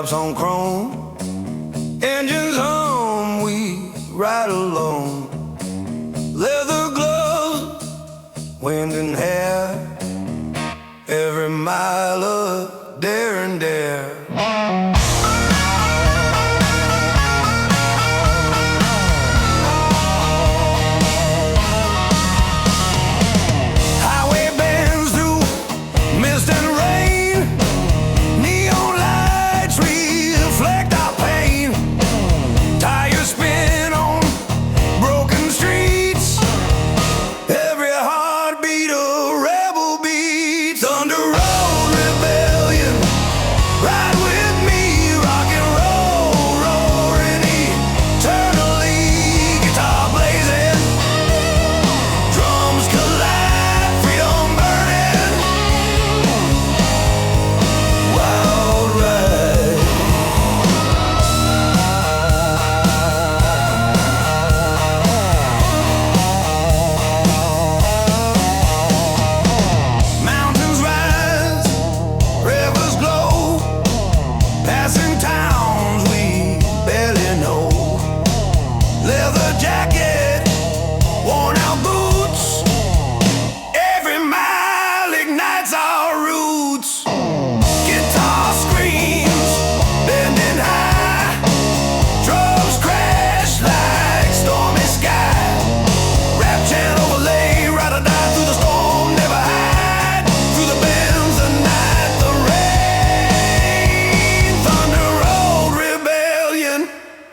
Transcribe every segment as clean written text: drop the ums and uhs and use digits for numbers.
tops on chrome, engines hum, we ride alone. Leather gloves, wind and hair, every mile of dare and dare.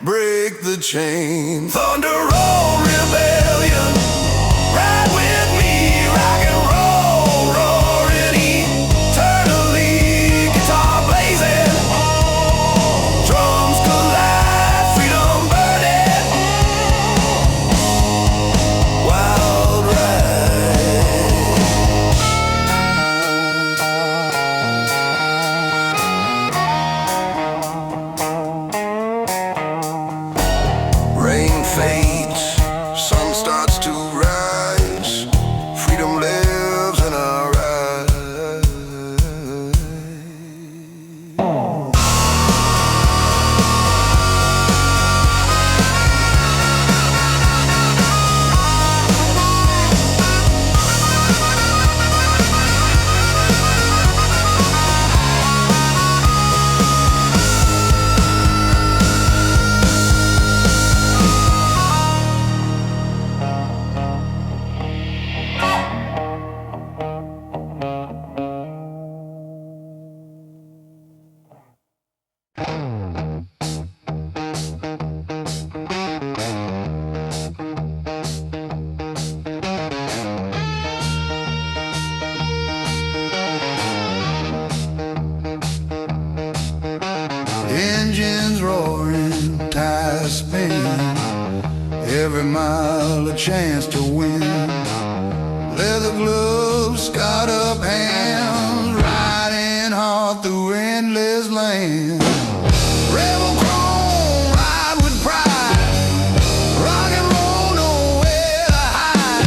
Break the chain. Thunder roll rebellion. Ride with me, rock and roll, roaring eternally. Guitar blazing, drums collide, freedom burning. Wild Rain fades, sun starts to rise. Freedom lives in our eyes. Engines roaring, tires spinning, every mile a chance to win. Leather gloves, scarred up hands, riding hard through endless land. Rebel chrome, ride with pride, rock and roll, nowhere to hide.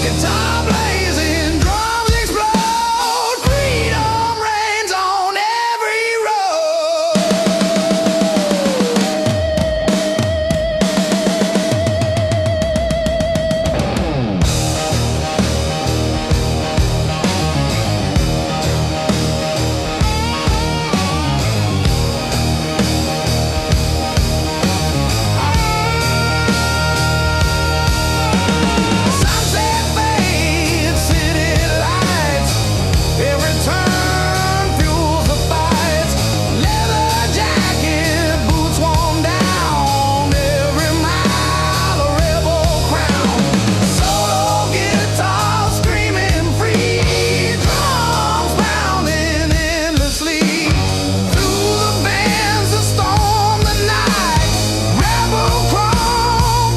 Guitar blazing, drums explode, freedom reigns on every road.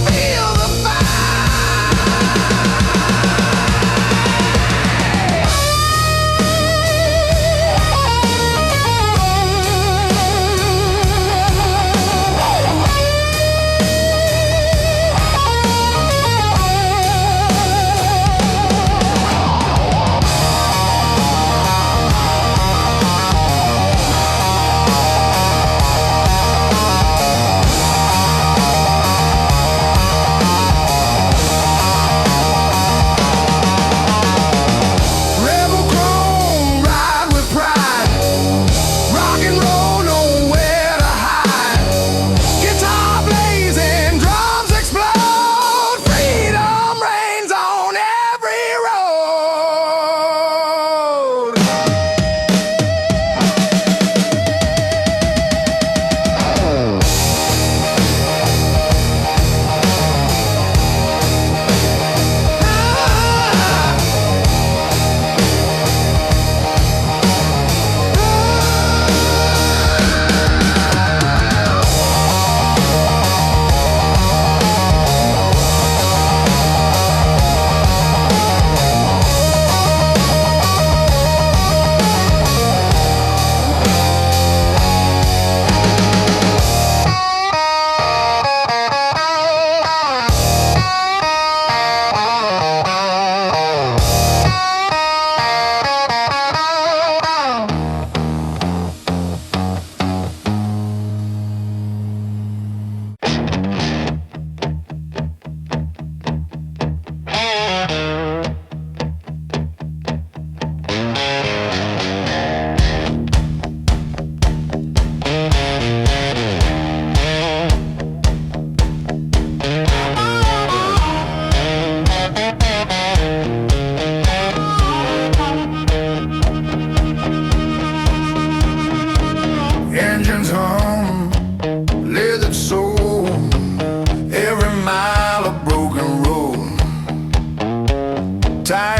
Feel the fire.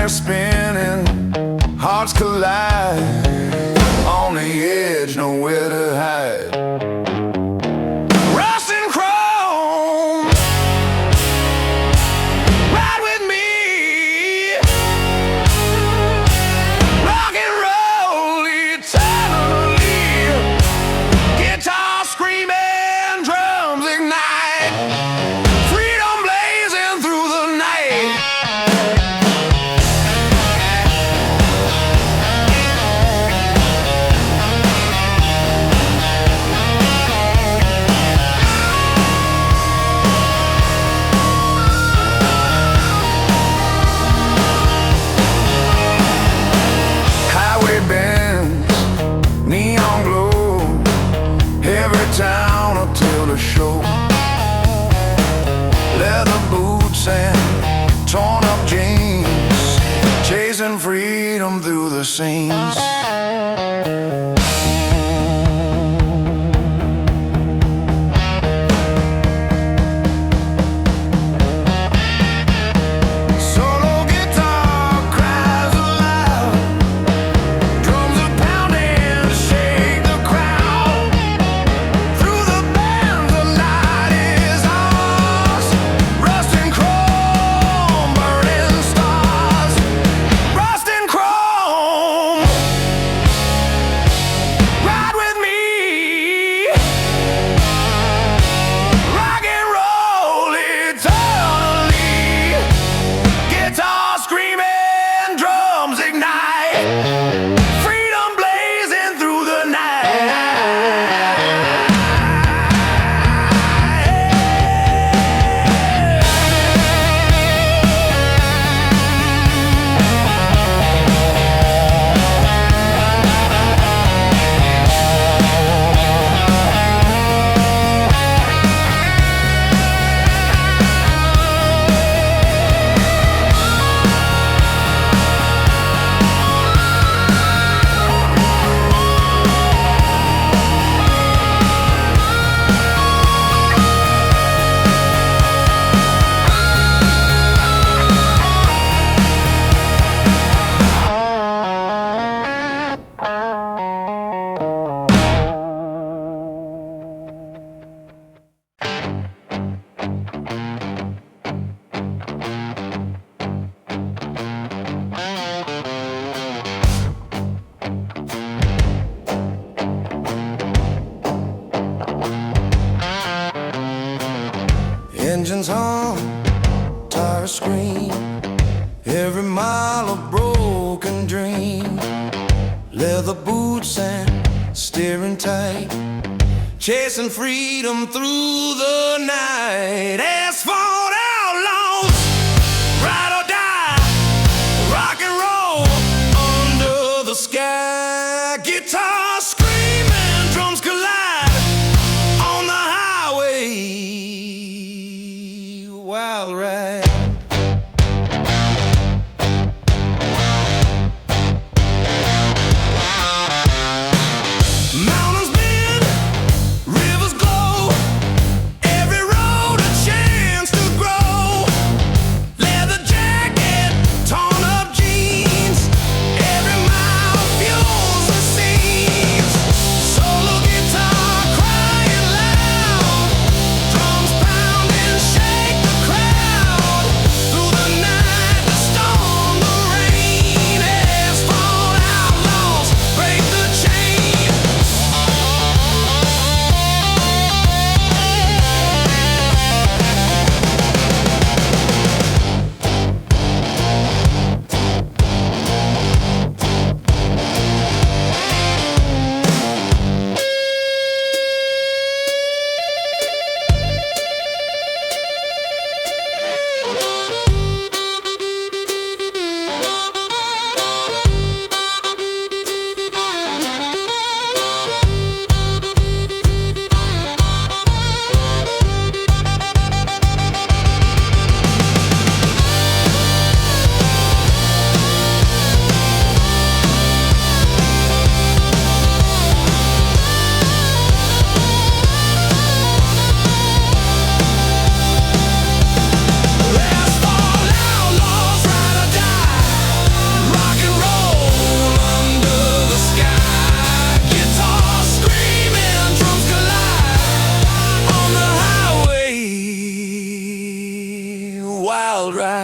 tires spinning, hearts collide. On the edge, nowhere to hide. Rust and chrome, ride with me. Rock and roll eternally. Guitar screaming, drums ignite. Freedom blazing through the night. Highway bends, neon glow, every town until the show. Leather boots and torn up jeans, chasing freedom through the scenes. Solo guitar cries aloud, drums are pounding to shake the crowd. Through the band the light is ours. Rust and chrome, burning stars. Rust and chrome, ride with me. Rock and roll eternally. Guitar screaming, drums ignite. Freedom blazing through the night. Engines hum, tires scream, every mile a broken dream. Leather boots and steering tight, chasing freedom through the night. Asphalt outlaws, ride or die, rock and roll under the sky. Guitar screaming, drums collide on the highway. Wild ride. Mountains bend, rivers glow, every road a chance to grow. Leather jacket, torn up jeans, every mile fuels the scene.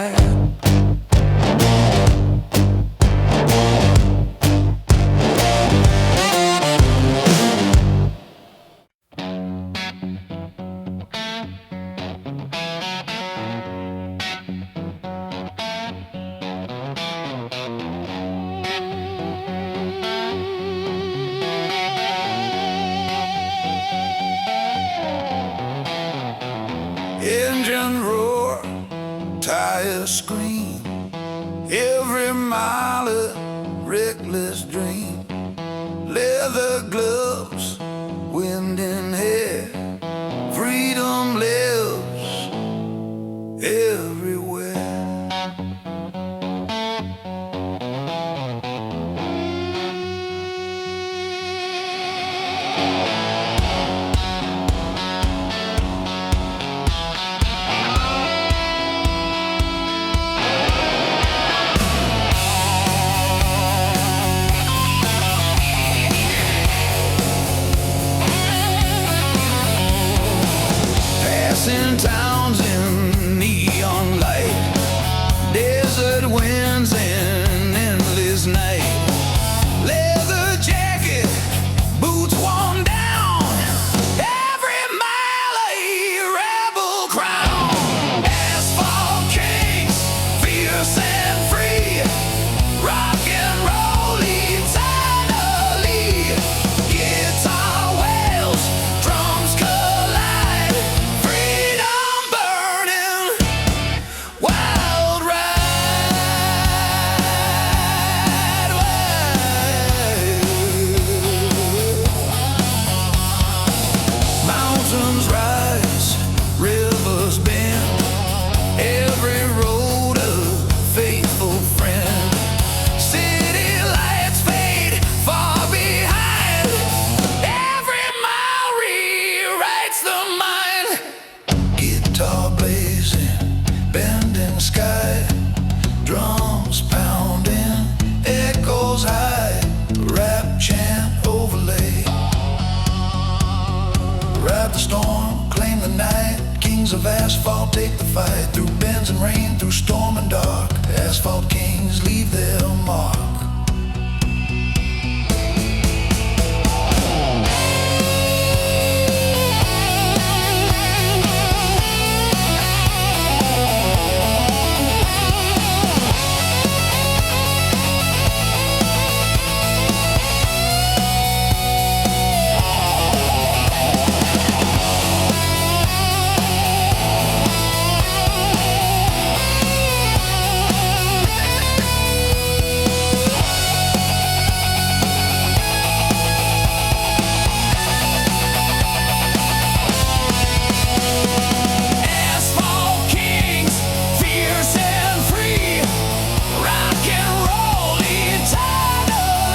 side. Engine roar, tires scream, every mile a reckless dream. Leather gloves, wind in hair, freedom lives everywhere. Passing towns in neon light, desert winds and endless night. Leather jacket, boots worn down, every mile a rebel crown. Asphalt kings, fierce and free, rock and roll eternally. Guitar wails, drums collide, freedom burning, wild ride wide. Mountains rise, rivers bend, every road a faithful friend. City lights fade far behind, every mile rewrites the mind. Guitar blazing, bending sky, drums pounding, echoes high, rap chant overlay. Ride the storm, claim the night, kings of asphalt take the fight. Through bends and rain, through storm and dark, asphalt kings leave their mark. Asphalt kings, fierce and free, rock and roll eternally.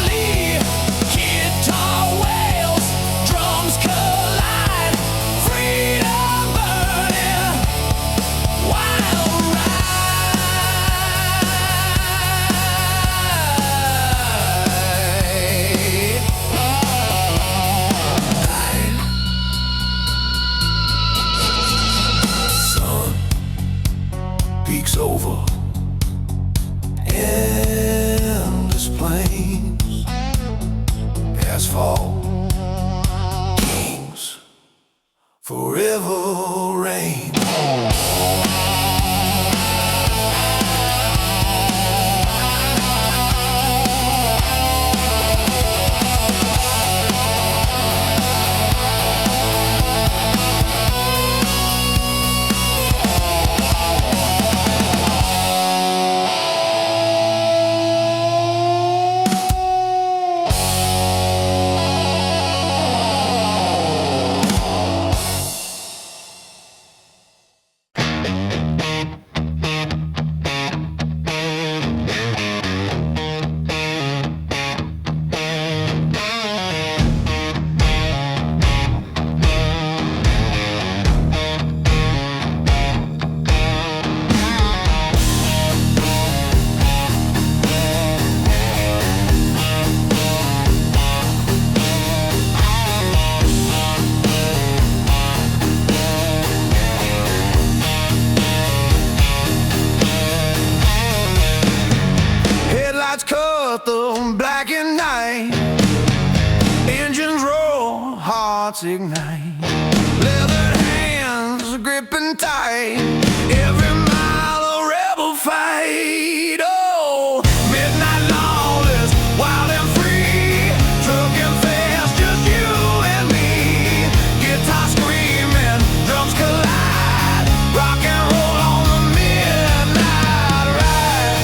Guitar wails, drums collide, freedom burning, wild ride. Sun peeks over endless plains, asphalt kings forever reign. earth of black and night. Engines roar, hearts ignite, leathered hands gripping tight. Every mile a rebel fight. Oh, midnight lawless, wild and free, trucking fast, just you and me. Guitar screaming, drums collide, rock and roll on the midnight ride.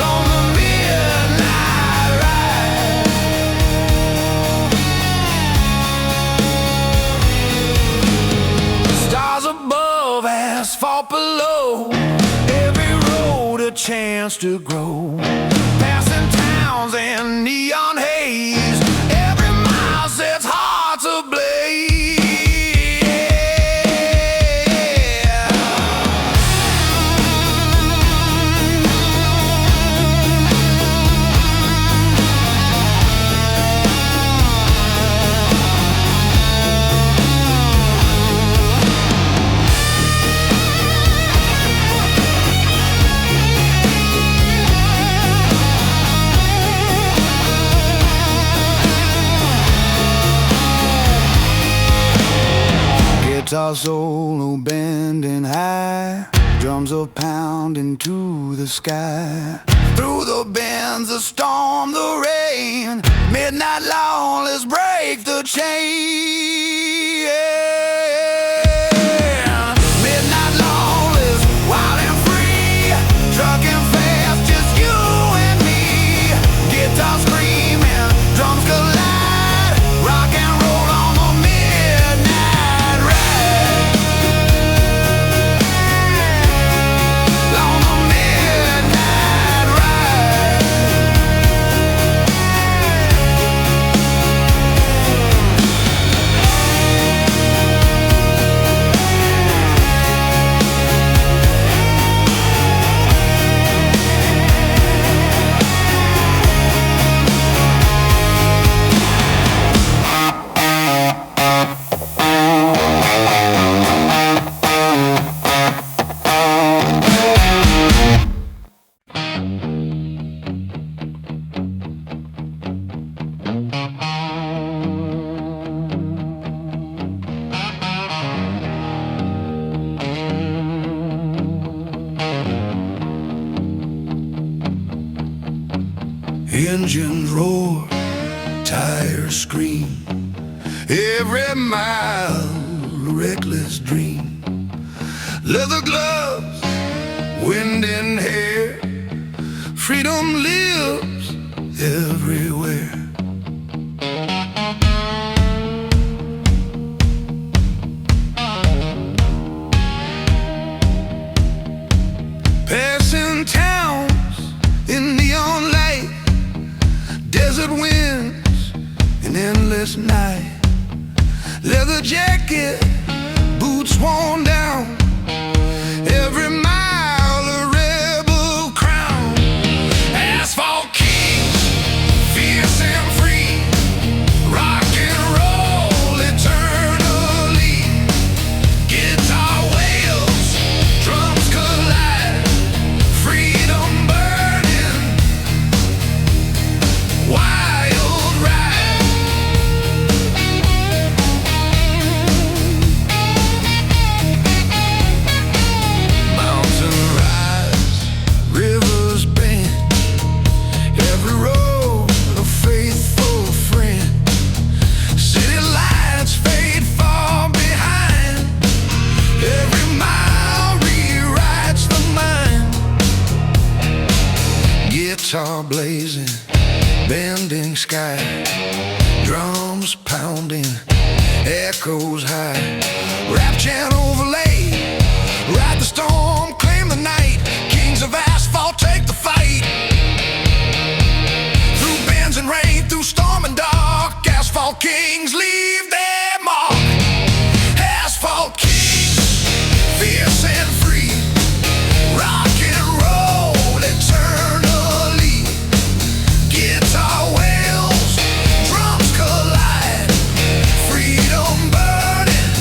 On the midnight ride. Stars above, asphalt below, every road a chance to grow. Passing towns and neon haze, every mile sets hearts ablaze. Guitar solo bending high, drums are pounding to the sky. Through the bends, the storm, the rain, midnight lawless break the chain. Midnight lawless, wild and free, trucking fast, just you and me. Guitar screaming, drums collide, rock and roll on the midnight ride. On the midnight ride. Engines roar, tires scream, every mile a reckless dream. Leather gloves, wind in hair, freedom lives everywhere. Passing towns in neon light, desert winds, an endless night. Leather jacket, boots worn down, every mile a rebel crown. Asphalt kings, fierce and free, rock and roll eternally. Guitar wails, drums collide, freedom burning, wild ride. Mountain rise, rivers bend, every road a faithful friend. City lights fade far behind, every mile rewrites the mind. Guitar blazing, bending sky, drums pounding, echoes high. Rap chant overlay, ride the storm, claim the night. Kings of asphalt take the fight. Through bends and rain, through storm and dark, asphalt kings leave their mark. Asphalt kings, fierce and free, rock and roll eternally. Guitar wails, drums collide, freedom burning,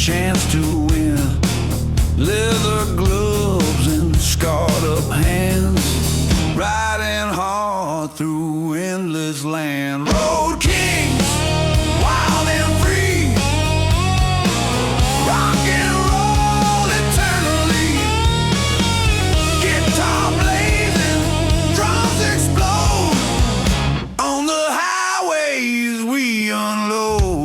chance to win. Leather gloves and scarred up hands, riding hard through endless land. Road kings, wild and free, rock and roll eternally. Guitar blazing, drums explode. On the highways we unload.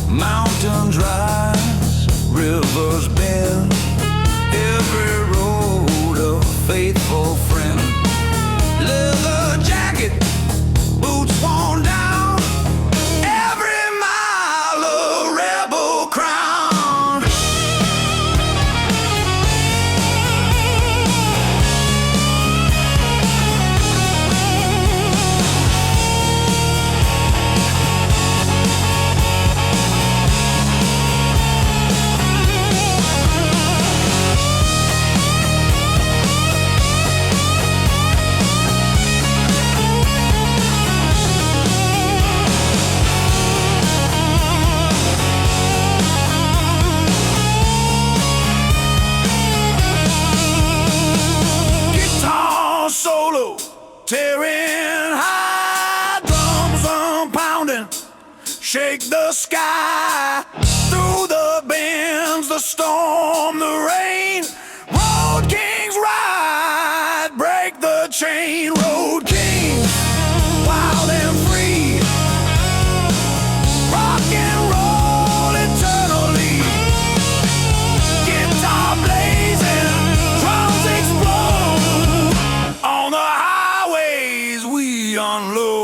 Mountains rise, rivers bend, every road a faithful friend. Leather jacket, boots worn down, every mile a rebel crown. Solo, tearing high, drums pounding, shake the sky. Through the bends, the storm, the rain. Road kings ride, break the chain. Road kings, wild and free, rock and roll eternally. Guitar blazing, drums explode. On the highways we unload.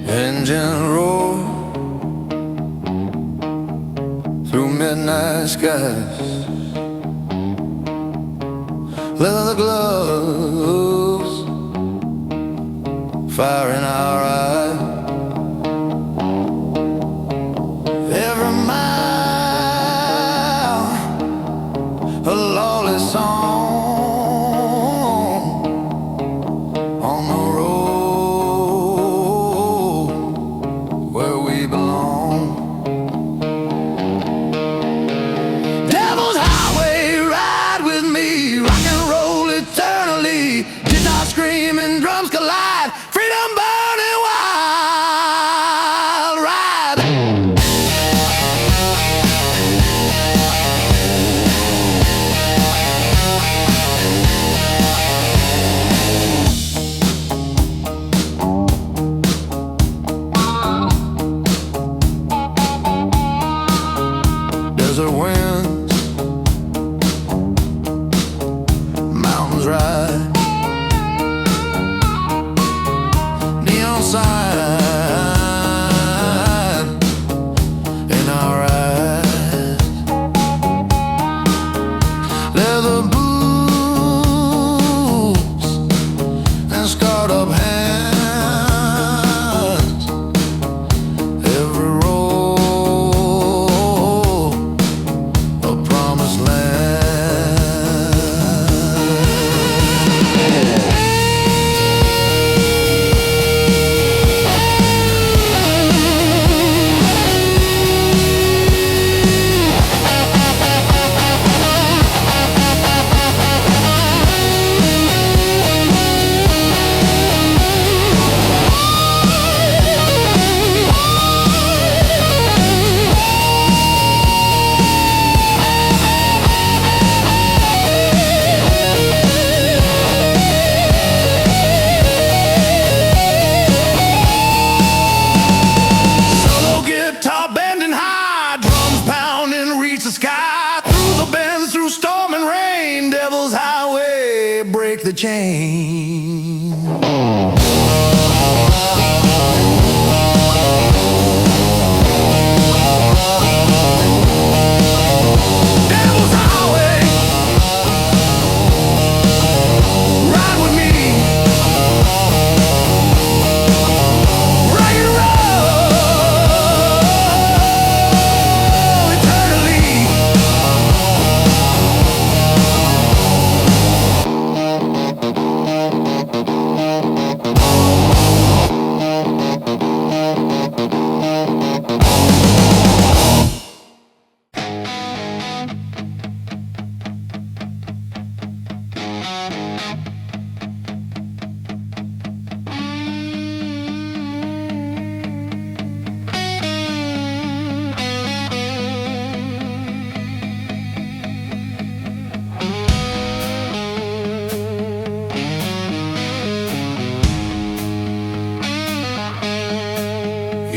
Engine roar through midnight skies. Leather gloves, fire in our eyes. Every mile a lawless song. On the road where we belong. Devil's highway, ride with me, rock and roll eternally. Guitar screaming, drums collide, freedom burning wild. Ride. Desert winds, mountains ride,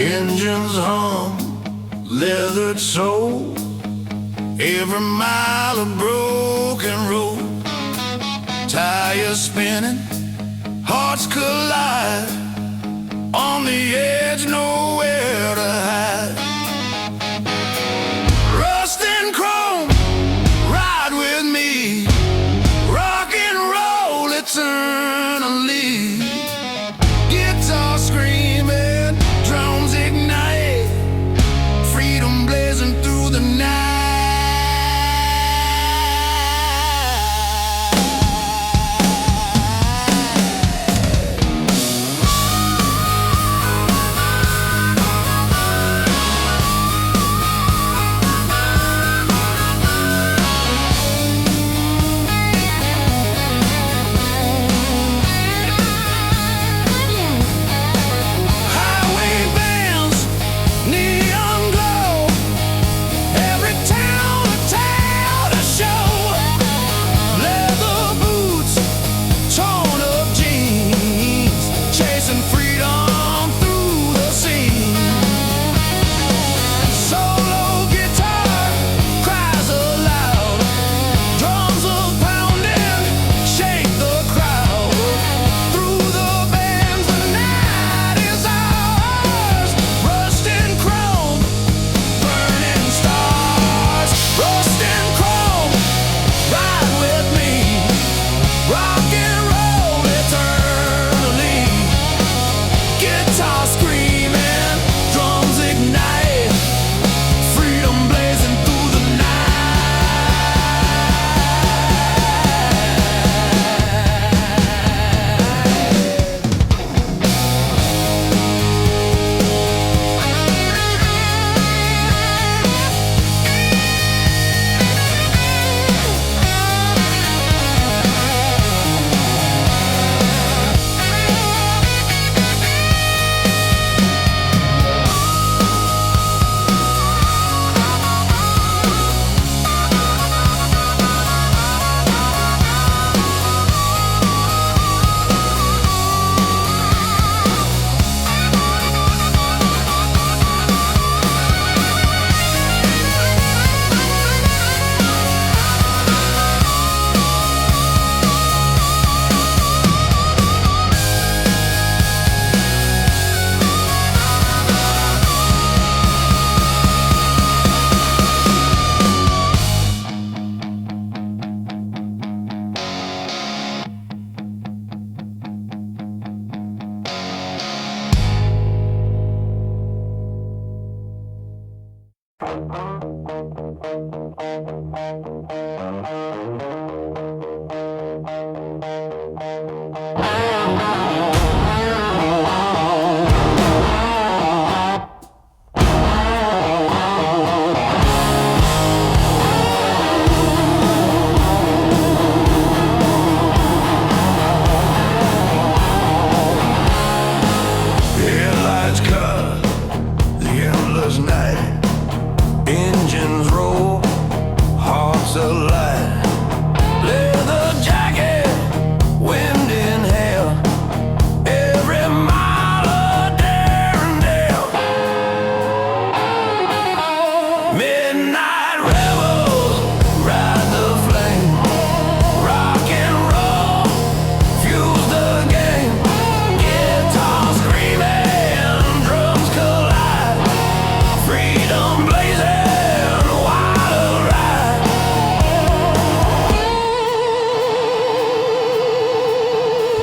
Engines hum, leathered soul, every mile of broken road. Tires spinning, hearts collide, on the edge, nowhere to hide. Rust and chrome, ride with me, rock and roll eternally. Guitar screaming, drums ignite, freedom blazing through the night.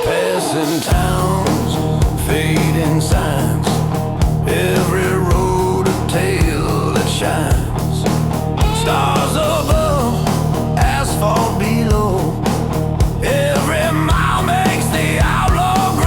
Passing towns, fading signs, every road a tale that shines. Stars above, asphalt below, every mile makes the outlaw grow.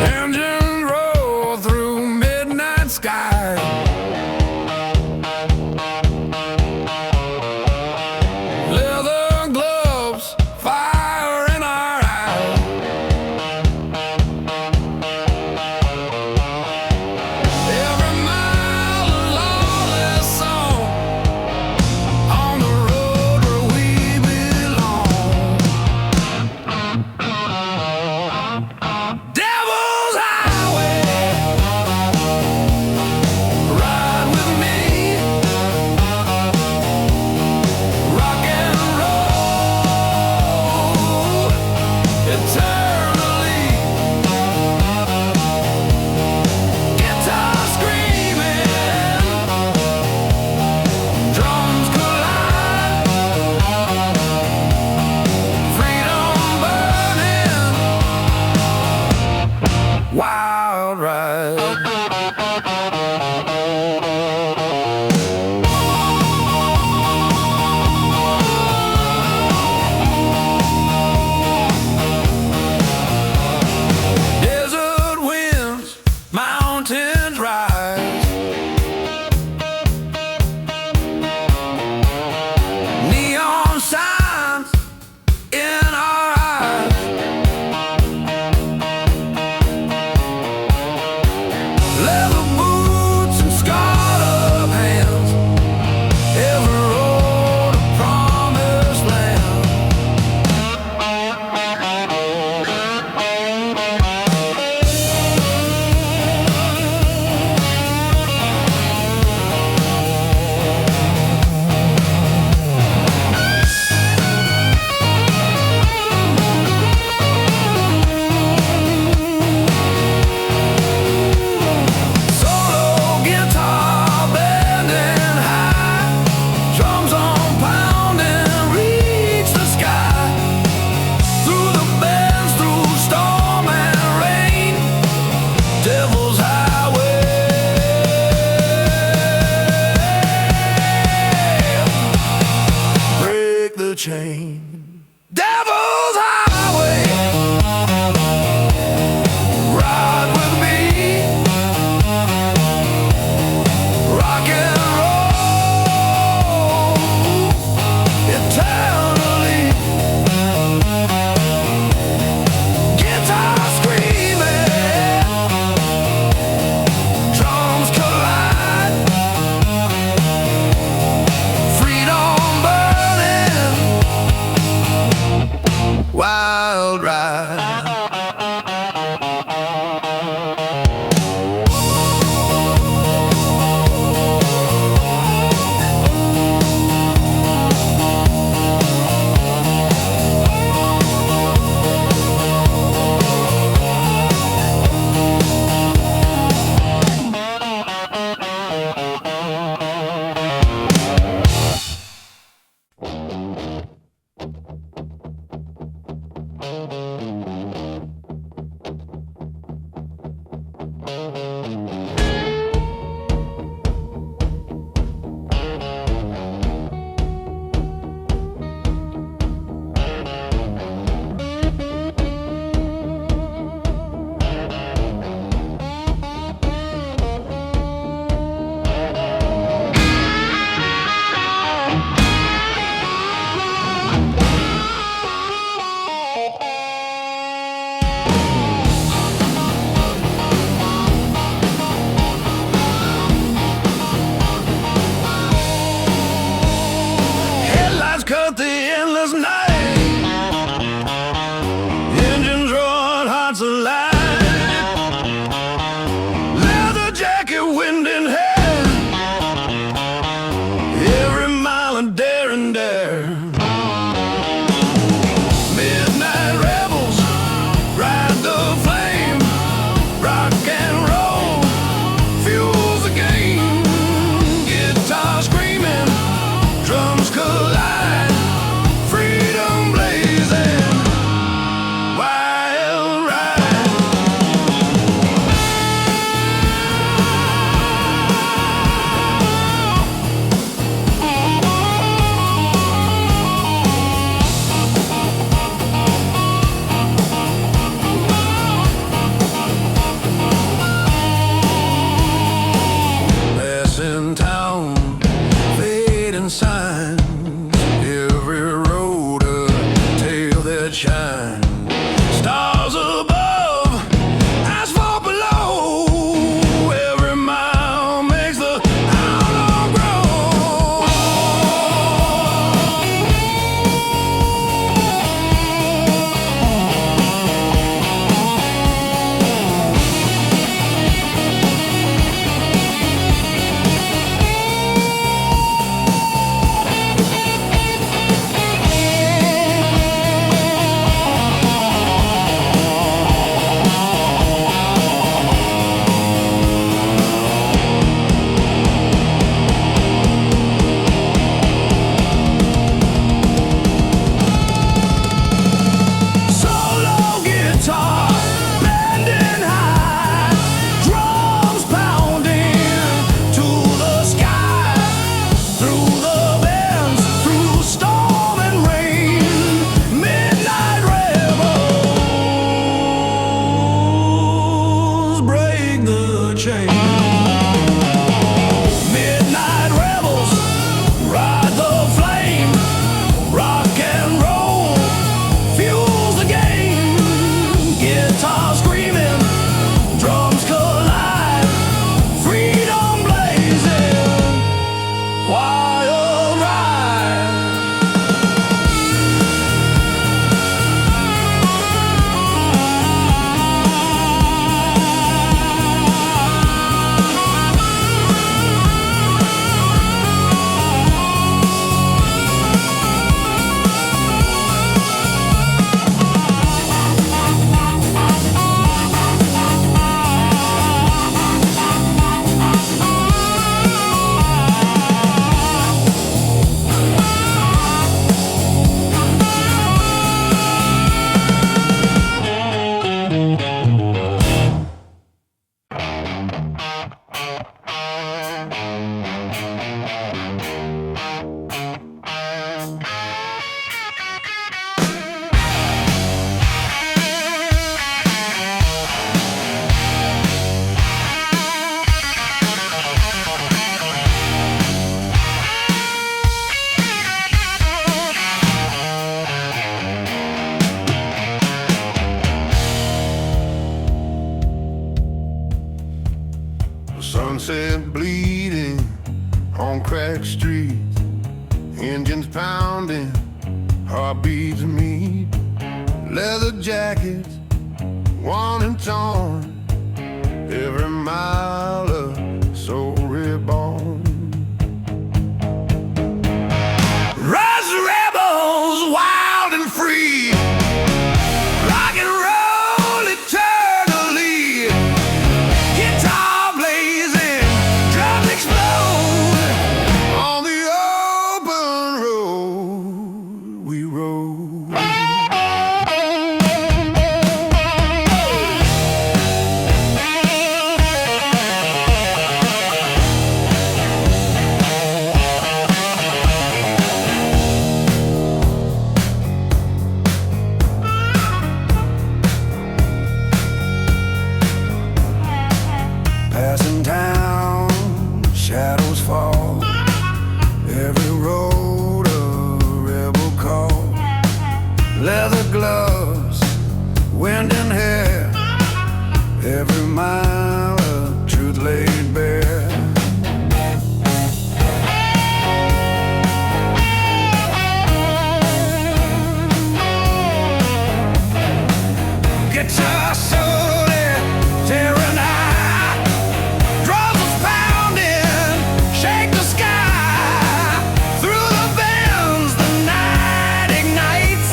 Engines roll through midnight sky. Leather gloves, fire in our eyes. Every mile a lawless song on the road where we belong. Devil's Highway, ride with me. Rock and roll eternally. Guitar screaming, drums collide. Freedom burning, wild ride. Desert winds, mountains rise. Neon signs in our eyes. Leather boots and scarred up hands. Every road a promised land. Solo guitar bending high, drums on pounding, reach the sky. Through the bends, through storm and rain, Devil's Highway. Break the chain. Devil's Highway, ride with me. Rock and roll eternally. Guitar screaming, drums collide. Freedom burning, wild that shine. Stars above, asphalt below. Every mile makes the outlaw grow. Midnight rebels ride the flame. Rock and roll fuels the game. Guitar screaming, drums collide. Freedom blazing, wild ride. Sunset bleeding on cracked streets, engines pounding, heartbeats meet. Leather jackets, worn and torn, every mile of soul reborn. Rise rebels, wild and free, rock and roll eternally. Guitar blazing, drums explode. On the open road we rode. Passing town, shadows fall. Every road a rebel call. Leather gloves, wind and hair. Every mile of truth laid bare. Guitar solo, tearing out. Drums pounding, shake the sky. Through the bends, the night ignites.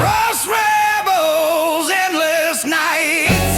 Rust rebels, endless nights.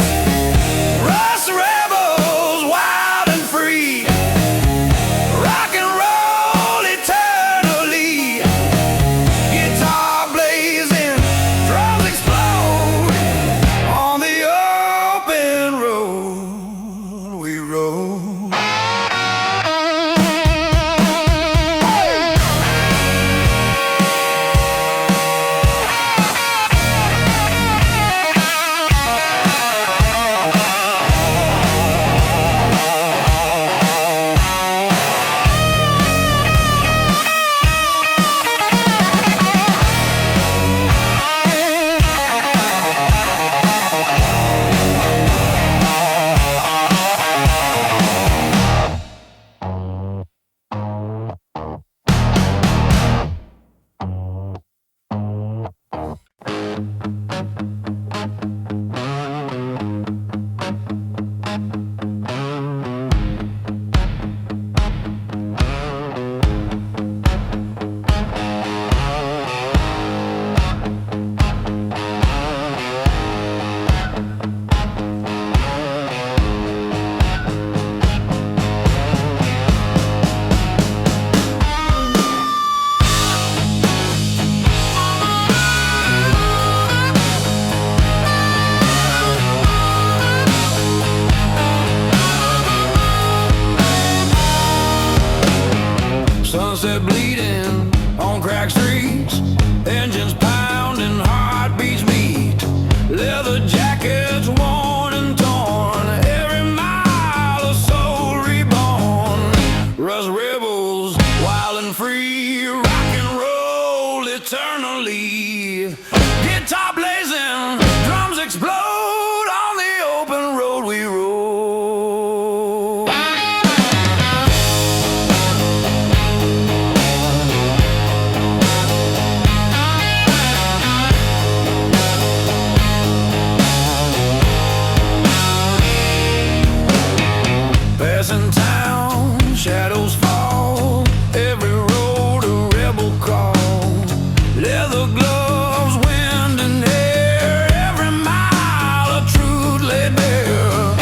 sunset bleeding on cracked streets, engines pounding, heartbeats beat, leather jackets worn and torn, every mile a soul reborn. Rust rebels, wild and free, rock and roll eternally. Guitar blazing, drums explode, on the open road we roll. Passing town, shadows fall, every road a rebel call. Leather gloves, wind and air, every mile a truth laid bare.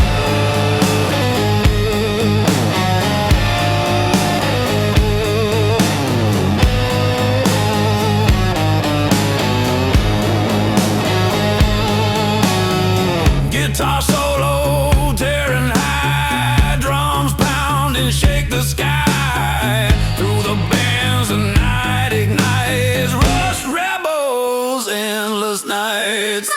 Guitar solo, tearing high, drums pounding, shake the sky. Through the bands the night ignites, rust rebels, endless nights.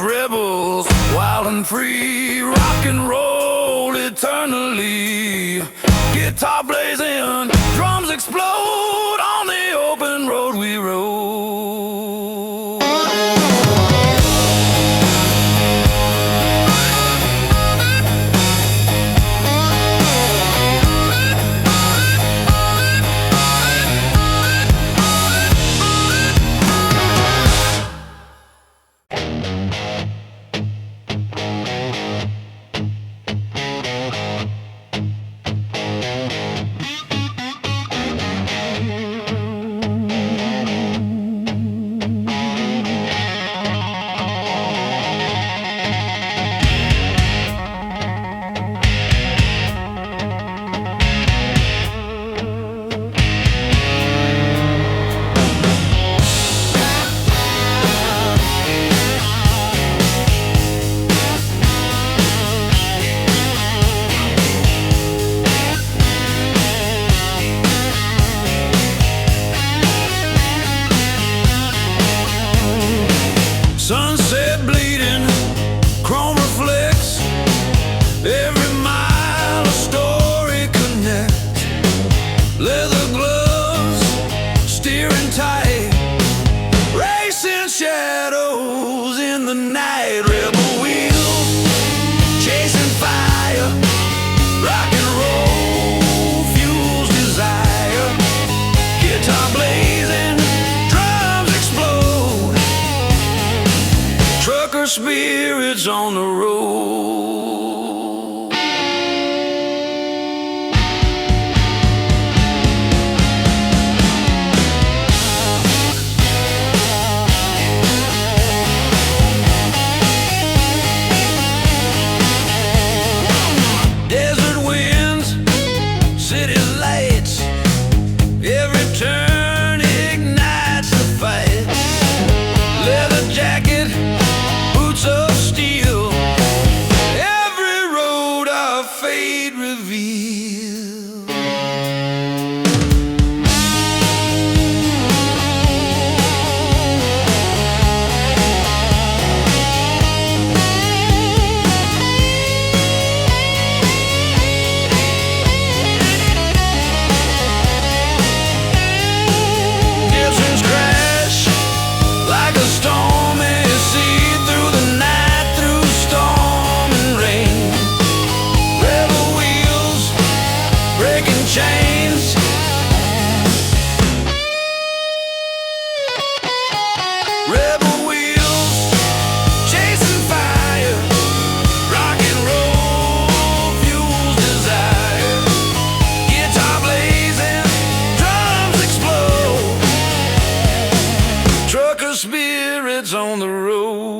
Rebels, wild and free, rock and roll eternally. Guitar blazing, drums explode, on the open road we roll. Sunset bleeding, chrome reflects, every mile a story connects. Leather gloves, steering tight, racing shadows in the night. Rebel wheels, chasing fire, rock and roll fuels desire. Guitar blazing, drums explode, trucker spirits on the road. Desert winds, city lights, every turn ignites the fight. Leather jacket, boots of steel, spirits on the road.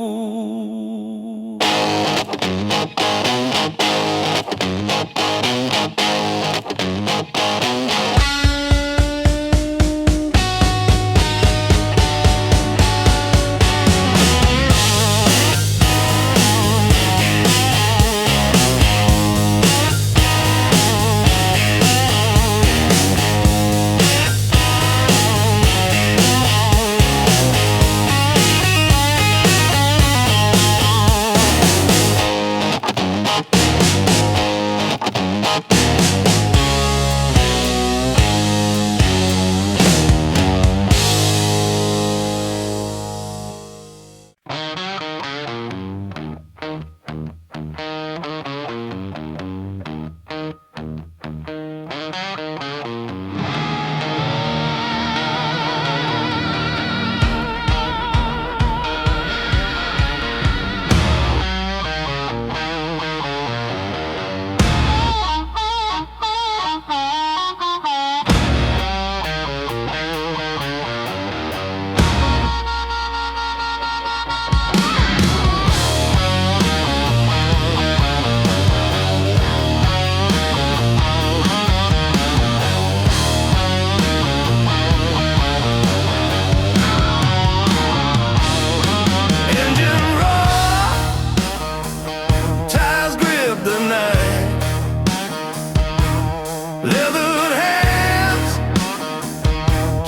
Leathered hands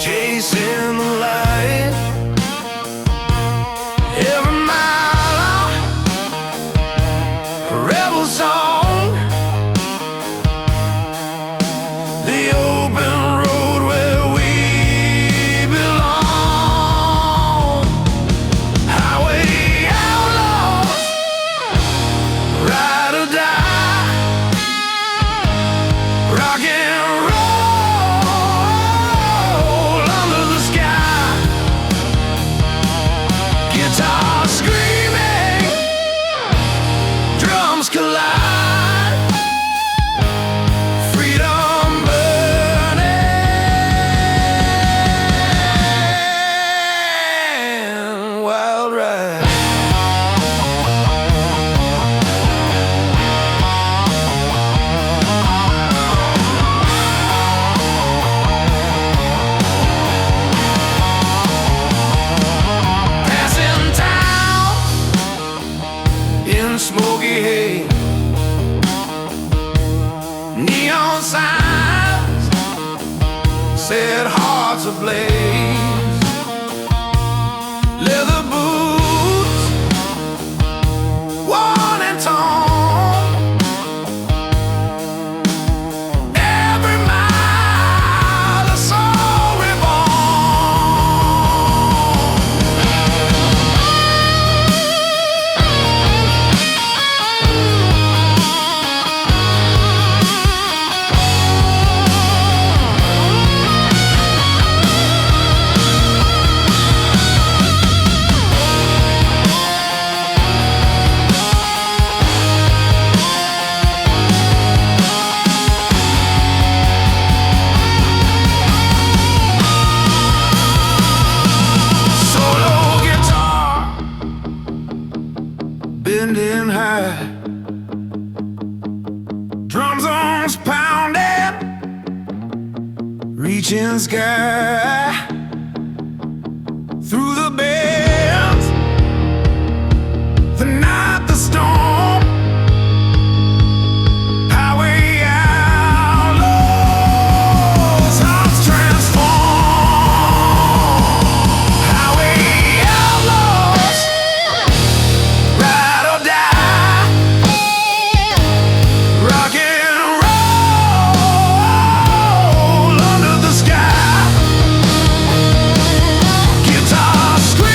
chasing the light. Every mile a rebel song. The open road where we belong. Highway outlaws, ride or die. Rock and roll under the sky. Guitar screaming, drums collide. Freedom burning, wild ride. Smoky hay, neon signs set hearts ablaze. Leather boots, worn and torn. Every mile a soul reborn. Bending high, drum zones pounding, reaching sky. Through the bends, the night, the storm. Highway outlaws, hearts transform. Highway outlaws, ride or die. Rock and roll under the sky. Guitar scream.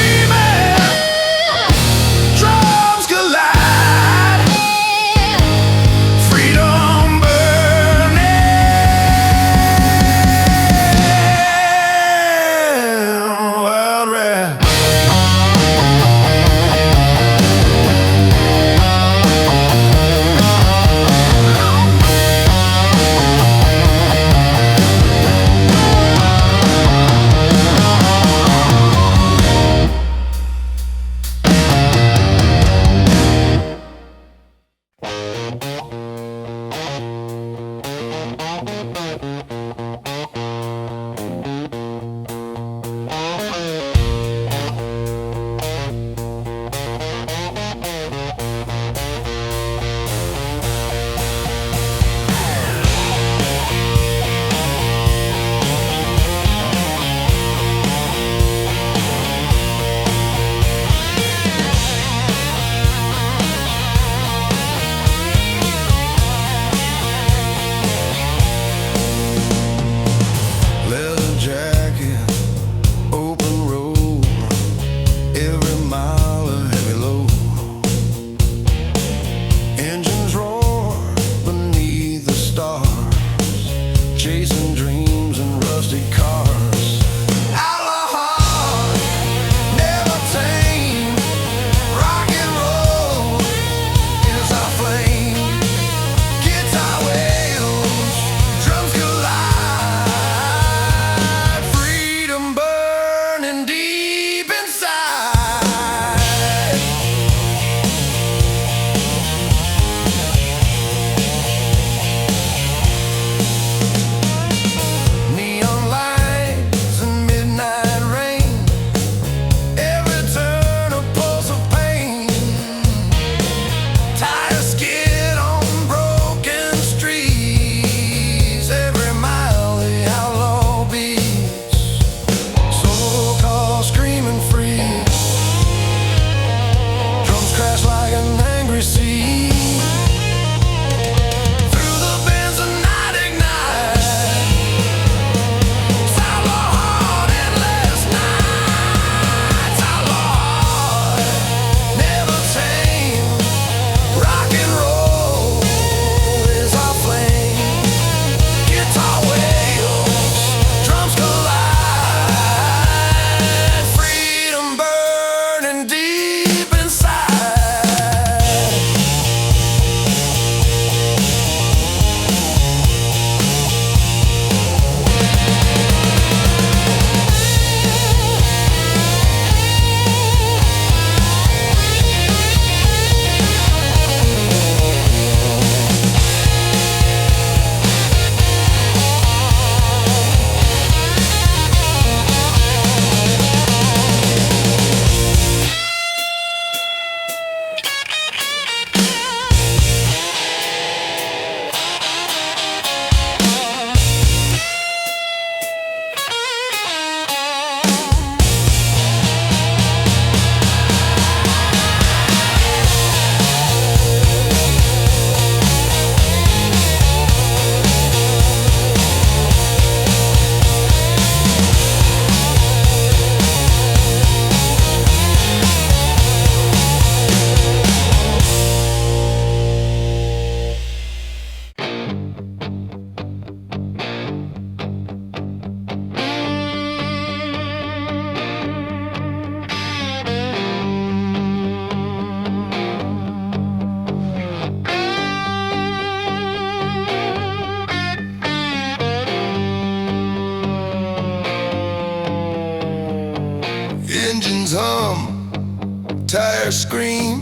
engines hum, tires scream,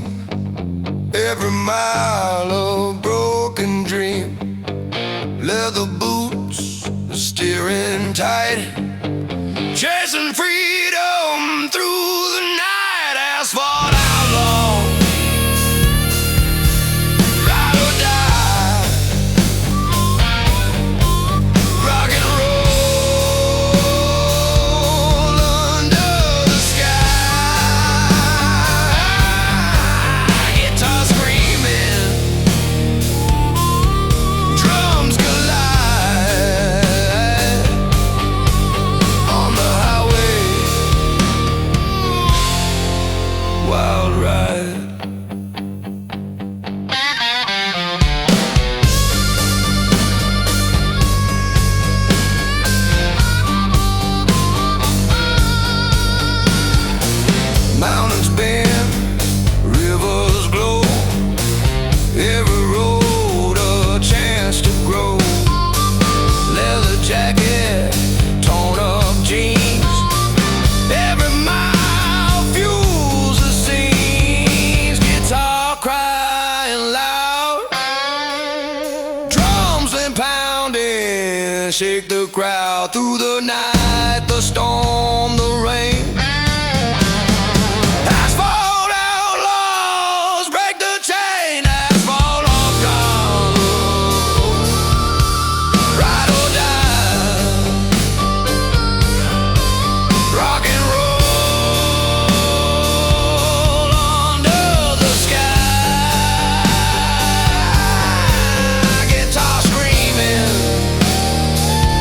every mile of broken dream. Leather boots, steering tight, chasing freedom through the night. Asphalt outlaw, ride or die, rock and roll under the sky. Guitar screaming, drums collide on the highway. Wild ride. Mountains bend, rivers glow, every road a chance to grow. Leather jacket, torn up jeans, every mile fuels the scenes. Guitar crying loud, drums been pounding, shake the crowd through the night, the storm, the rain. Asphalt outlaws break the chain. Asphalt outlaws, ride or die, rock and roll under the sky. Guitar screaming, drums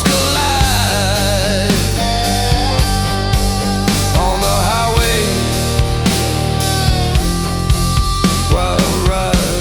collide on the highway. Wild ride.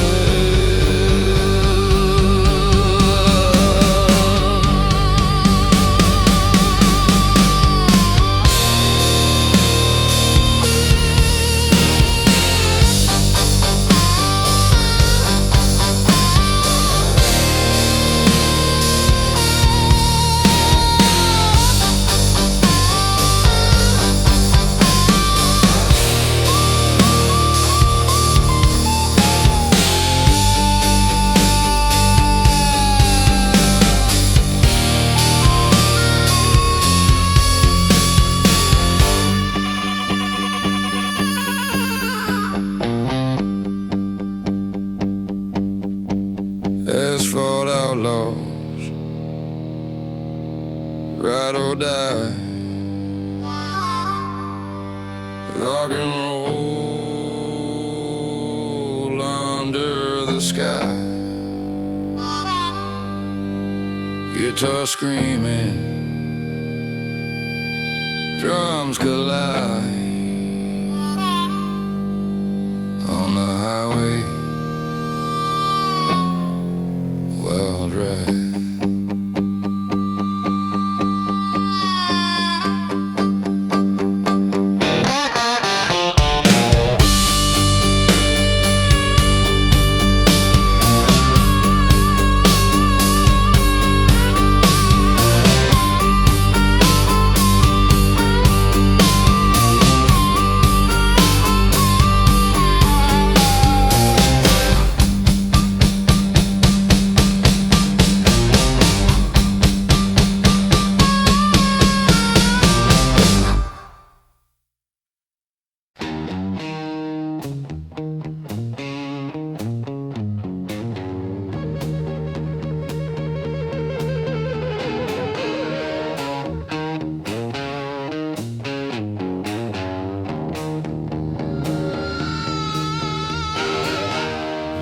Asphalt outlaws, ride or die, rock and roll under the sky. Guitar screaming, drums collide on the highway. Wild ride.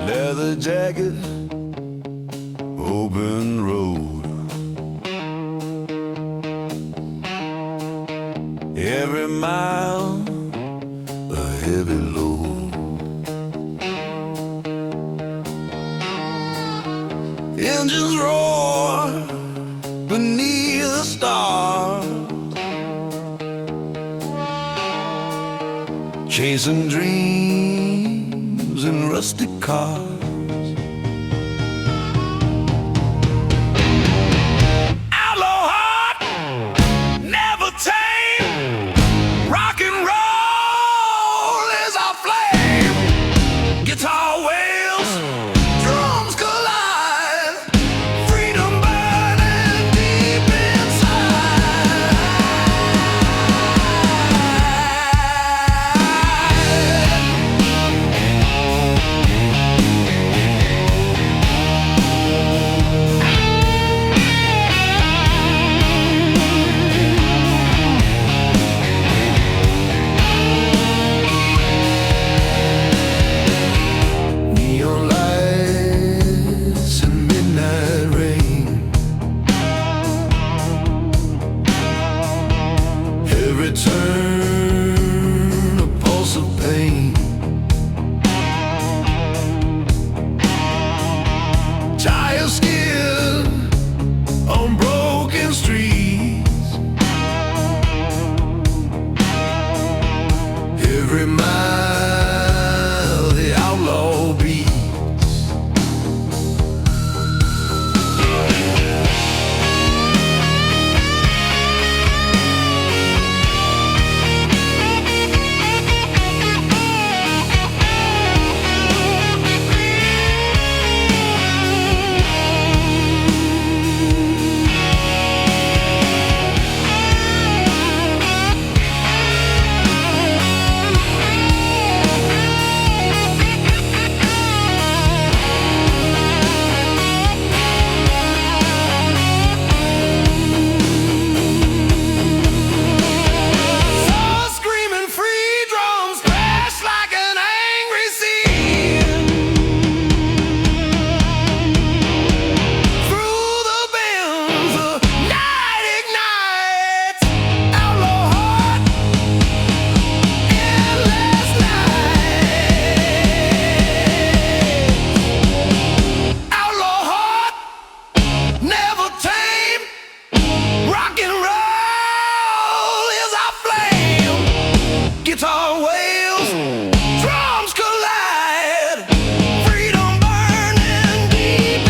Leather jacket, open road, every mile a heavy load. Engines roar beneath the stars, chasing dreams in rustic cars. Outlaw heart, never tame. turn, a pulse of pain. Tire skid on broken streets. Every mile the outlaw beats. Guitar wails, drums collide, freedom burning deep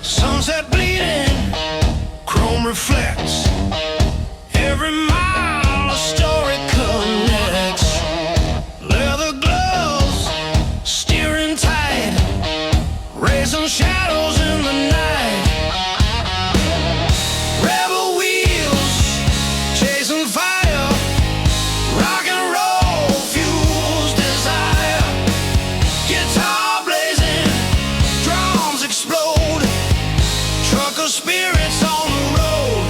sunset bleeding, chrome reflects. Every mile a story connects. Leather gloves, steering tight, racing shadows in the night. Rebel wheels, chasing fire, rock and roll fuels desire. Guitar blazing, drums explode. Trucker spirits on the road,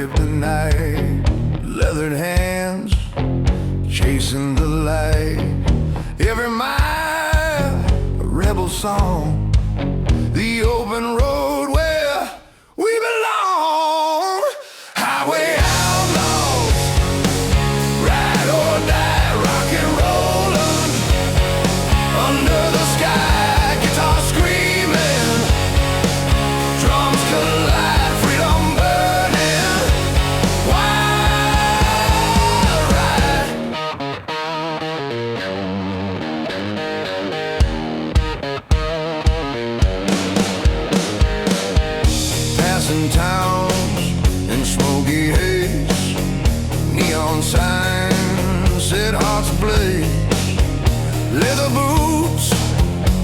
kryptonite. Leathered hands chasing the light. Every mile a rebel song. The open road where we belong. Highway outlaws, ride or die, rock and rollin'. Under the sky, guitar screaming, drums collide, freedom burning. Wild ride. Passing towns in smoky haze, neon signs set hearts ablaze. Leather boots,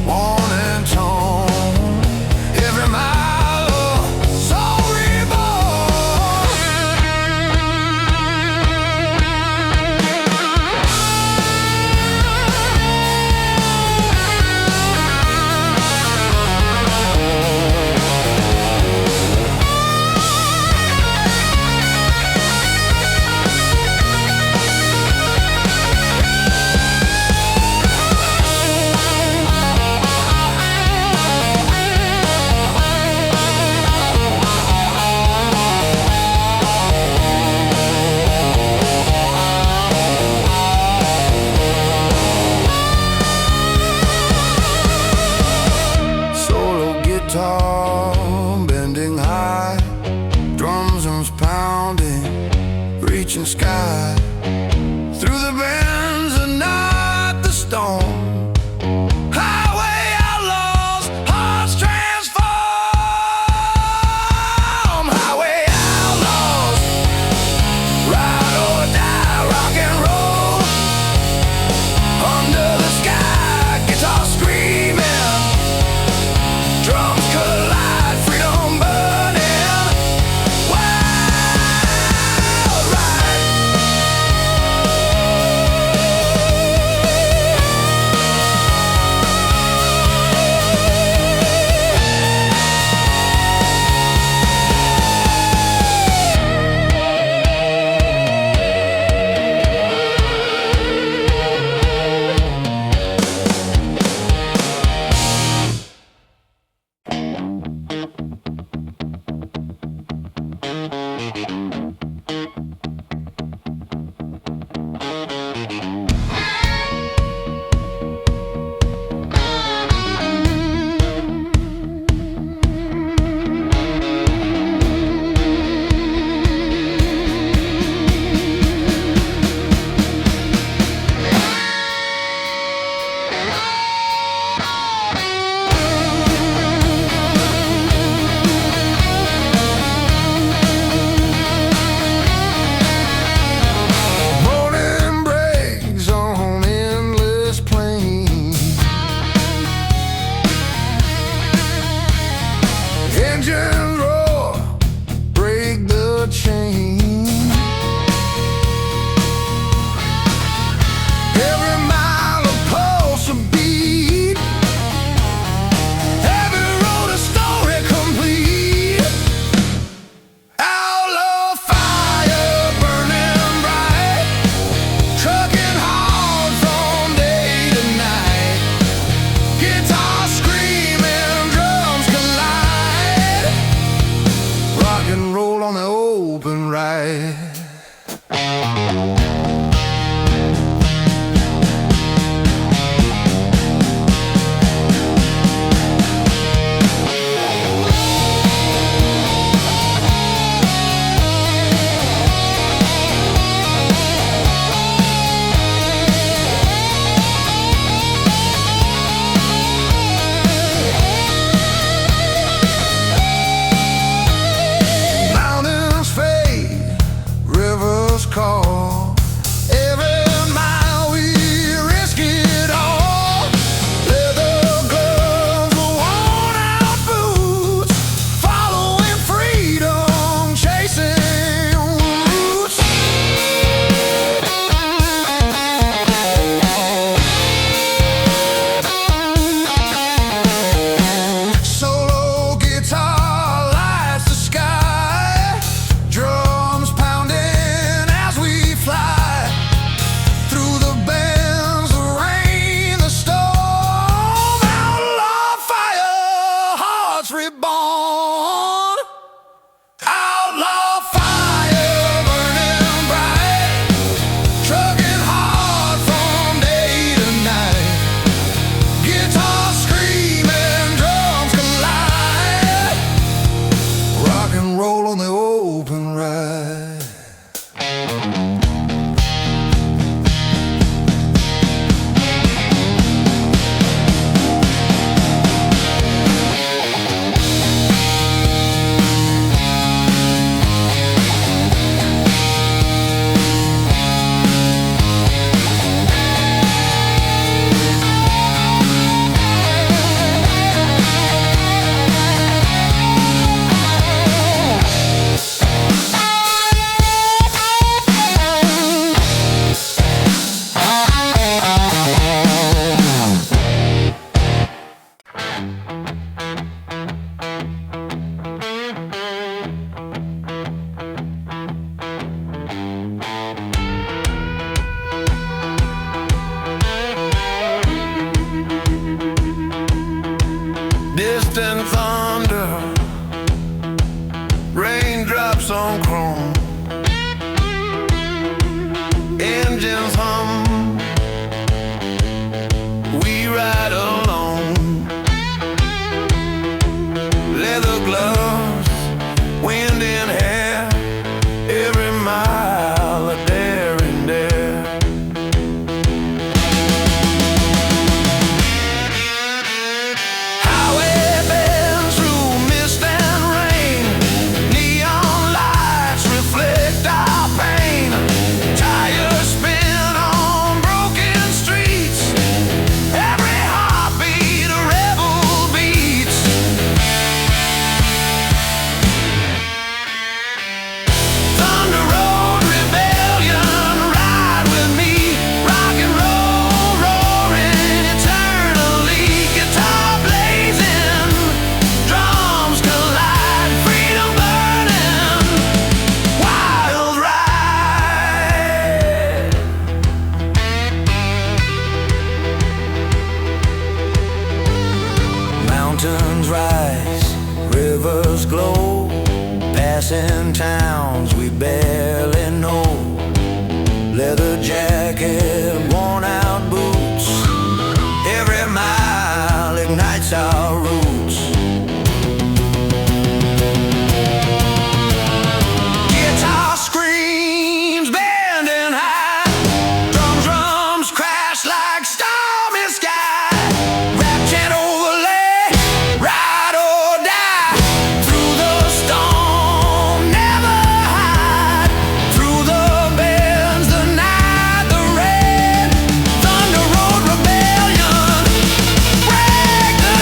worn and torn. Every mile a soul reborn. Guitar bending high, drums pounding, reaching sky. Through the bends and not the storm. Highway outlaws, hearts transform. Highway outlaws, ride or die, rock and roll. Under the sky, guitar screaming, drums collide, freedom burning. Wild ride. towns we barely know. Leather jacket, worn out boots. Every mile ignites our roots. Guitar screams bending high. Drums crash like stormy sky. Rap chant overlay, ride or die. Through the storm, never hide. Through the bends, the night, the rain. Thunder Road Rebellion, break the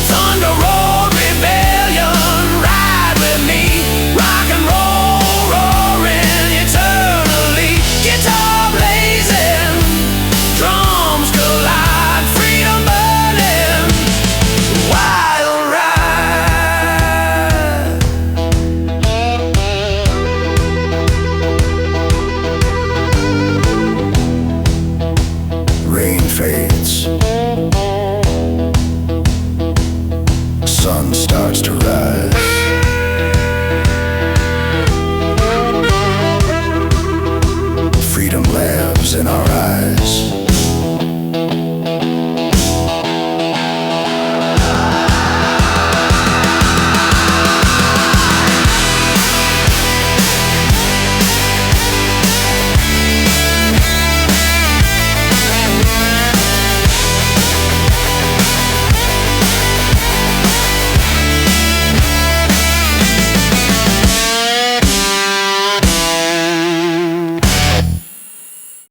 Thunder Road Rebellion, ride with me. Rock and roll roaring eternally. Guitar blazing, drums collide. Freedom burning, wild ride. Rain fades, sun starts to rise.